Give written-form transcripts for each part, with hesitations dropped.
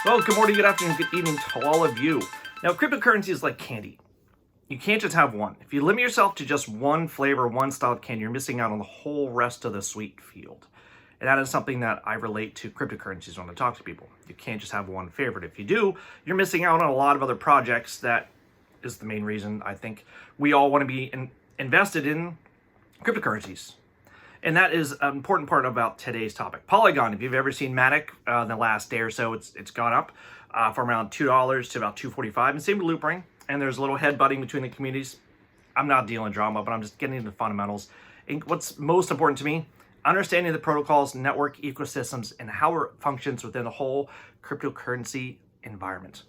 Well, good morning, good afternoon, good evening to all of you. Now, cryptocurrency is like candy. You can't just have one. If you limit yourself to just one flavor, one style of candy, you're missing out on the whole rest of the sweet field. And that is something that I relate to cryptocurrencies when I talk to people. You can't just have one favorite. If you do, you're missing out on a lot of other projects. That is the main reason I think we all want to be invested in cryptocurrencies. And that is an important part about today's topic. Polygon, if you've ever seen MATIC in the last day or so, it's gone up from around $2 to about $2.45. And same with loopring. And there's a little headbutting between the communities. I'm not dealing drama, but I'm just getting into the fundamentals. And what's most important to me, understanding the protocols, network ecosystems, and how it functions within the whole cryptocurrency environment.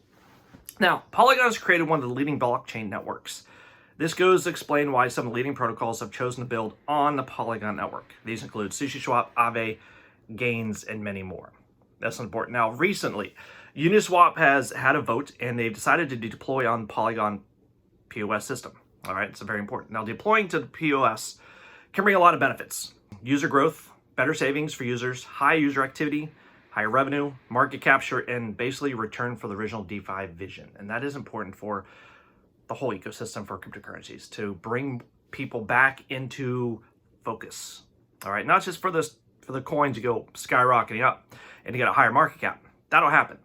Now, Polygon has created one of the leading blockchain networks. This goes to explain why some leading protocols have chosen to build on the Polygon network. These include sushiswap, aave, gains, and many more. That's important. Now, recently, Uniswap has had a vote, and they've decided to deploy on Polygon POS system. All right, it's very important. Now, deploying to the POS can bring a lot of benefits. User growth, better savings for users, high user activity, higher revenue, market capture, and basically return for the original DeFi vision. And that is important for the whole ecosystem for cryptocurrencies, to bring people back into focus. All right, not just for the coins to go skyrocketing up and to get a higher market cap. That'll happen.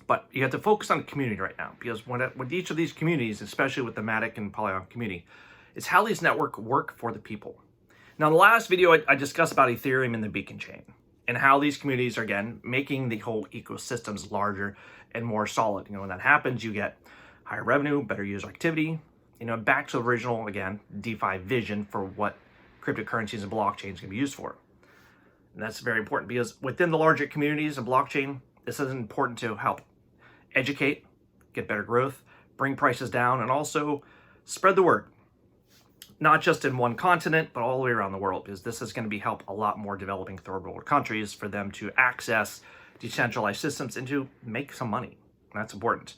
But you have to focus on the community right now, because with each of these communities, especially with the MATIC and Polygon community, it's how these networks work for the people. Now, in the last video, I discussed about Ethereum and the beacon chain and how these communities are, again, making the whole ecosystems larger and more solid. You know, when that happens, you get higher revenue, better user activity, back to the original, again, DeFi vision for what cryptocurrencies and blockchains can be used for. And that's very important, because within the larger communities of blockchain, this is important to help educate, get better growth, bring prices down, and also spread the word. Not just in one continent, but all the way around the world, because this is going to help a lot more developing third world countries for them to access decentralized systems and to make some money. That's important.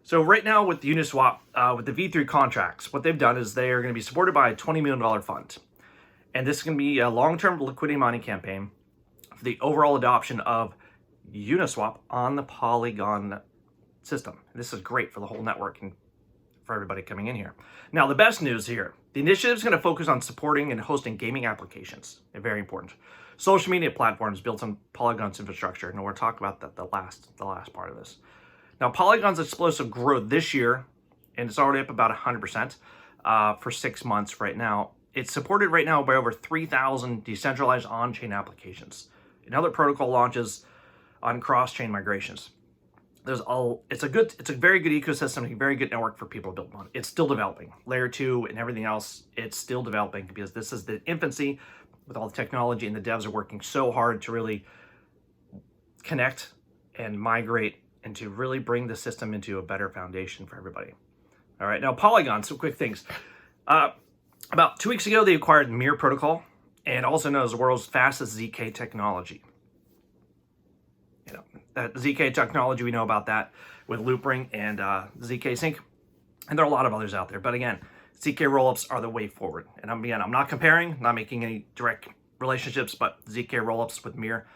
So right now with Uniswap, with the V3 contracts, what they've done is they are going to be supported by a $20 million fund. And this is going to be a long-term liquidity mining campaign for the overall adoption of Uniswap on the Polygon system. This is great for the whole network and for everybody coming in here. Now, the best news here, the initiative is going to focus on supporting and hosting gaming applications. They're very important. Social media platforms built on Polygon's infrastructure. And we'll talk about that the last part of this. Now, Polygon's explosive growth this year, and it's already up about 100% for 6 months right now. It's supported right now by over 3,000 decentralized on-chain applications and other protocol launches on cross-chain migrations. It's a very good ecosystem, a very good network for people to build on. It's still developing. Layer 2 and everything else, it's still developing, because this is the infancy with all the technology, and the devs are working so hard to really connect and migrate and to really bring the system into a better foundation for everybody. All right, now Polygon, some quick things. About 2 weeks ago, they acquired Mir protocol, and also known as the world's fastest ZK technology. That ZK technology, we know about that with loopring and ZK sync, and there are a lot of others out there. But again, ZK rollups are the way forward. And I'm not comparing, not making any direct relationships, but ZK rollups with Mir,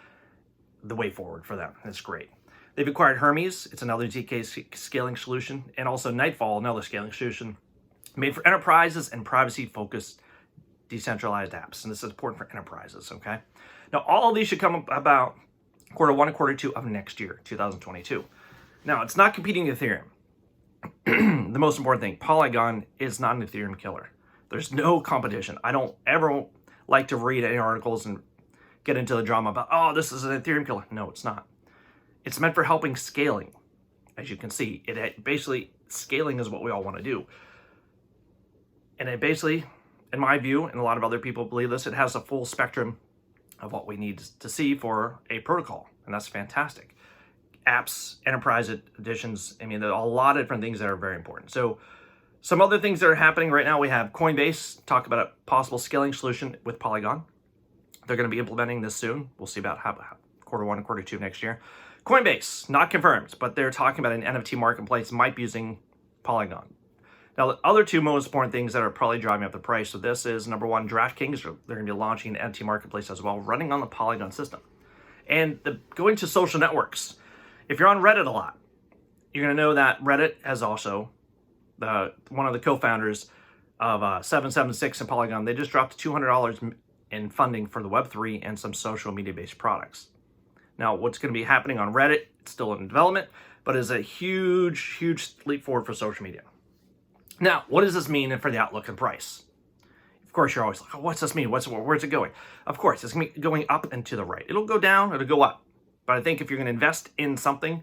the way forward for them. It's great. They've acquired Hermes, it's another ZK scaling solution, and also Nightfall, another scaling solution made for enterprises and privacy-focused decentralized apps. And this is important for enterprises, okay? Now, all of these should come about Q1 and Q2 of next year, 2022. Now, it's not competing with Ethereum. The most important thing, Polygon is not an Ethereum killer. There's no competition. I don't ever like to read any articles and get into the drama about, oh, this is an Ethereum killer. No, it's not. It's meant for helping scaling. As you can see, basically, scaling is what we all want to do. And it basically, in my view, and a lot of other people believe this, it has a full spectrum of what we need to see for a protocol. And that's fantastic. Apps, enterprise editions, there are a lot of different things that are very important. So some other things that are happening right now, we have Coinbase talk about a possible scaling solution with Polygon. They're going to be implementing this soon. We'll see about how Q1 and Q2 next year. Coinbase, not confirmed, but they're talking about an NFT marketplace might be using Polygon. Now, the other two most important things that are probably driving up the price of this is, number one, DraftKings. They're going to be launching an NFT marketplace as well, running on the Polygon system. And going to social networks. If you're on Reddit a lot, you're going to know that Reddit has also, one of the co-founders of 776 and Polygon, they just dropped $200 in funding for the Web3 and some social media-based products. Now, what's going to be happening on Reddit, it's still in development, but is a huge, huge leap forward for social media. Now, what does this mean for the outlook and price? Of course, you're always like, oh, what's this mean? Where's it going? Of course, it's going to be going up and to the right. It'll go down, it'll go up. But I think if you're going to invest in something,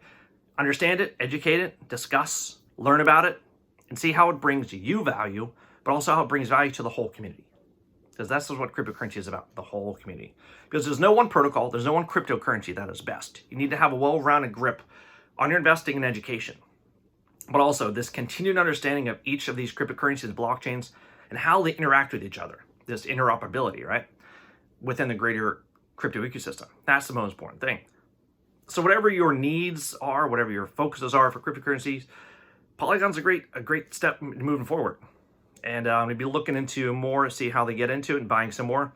understand it, educate it, discuss, learn about it, and see how it brings you value, but also how it brings value to the whole community. Because that's what cryptocurrency is about, the whole community. Because there's no one protocol, there's no one cryptocurrency that is best. You need to have a well-rounded grip on your investing and education. But also this continued understanding of each of these cryptocurrencies, blockchains, and how they interact with each other. This interoperability, right? Within the greater crypto ecosystem. That's the most important thing. So whatever your needs are, whatever your focuses are for cryptocurrencies, Polygon's a great step moving forward. And I'm going to be looking into more, see how they get into it and buying some more.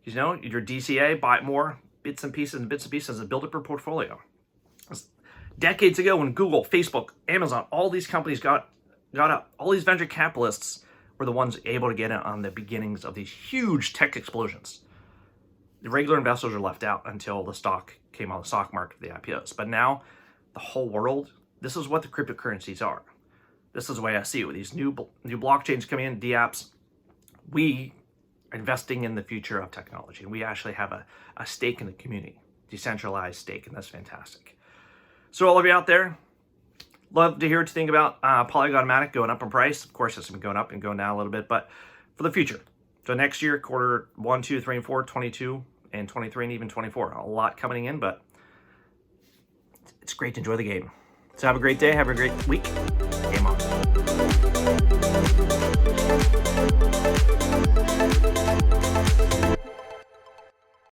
You know, your DCA, buy more bits and pieces and build up your portfolio. Decades ago when Google, Facebook, Amazon, all these companies got up, all these venture capitalists were the ones able to get in on the beginnings of these huge tech explosions. The regular investors are left out until the stock came on the stock market, the IPOs. But now, the whole world, this is what the cryptocurrencies are. This is the way I see it with these new blockchains coming in, dApps. We are investing in the future of technology. And we actually have a stake in the community, decentralized stake, and that's fantastic. So all of you out there, love to hear what you think about Polygon MATIC going up in price. Of course, it's been going up and going down a little bit, but for the future. So next year, quarter 1, 2, 3, and 4, 22, and 23, and even 24. A lot coming in, but it's great to enjoy the game. So have a great day. Have a great week.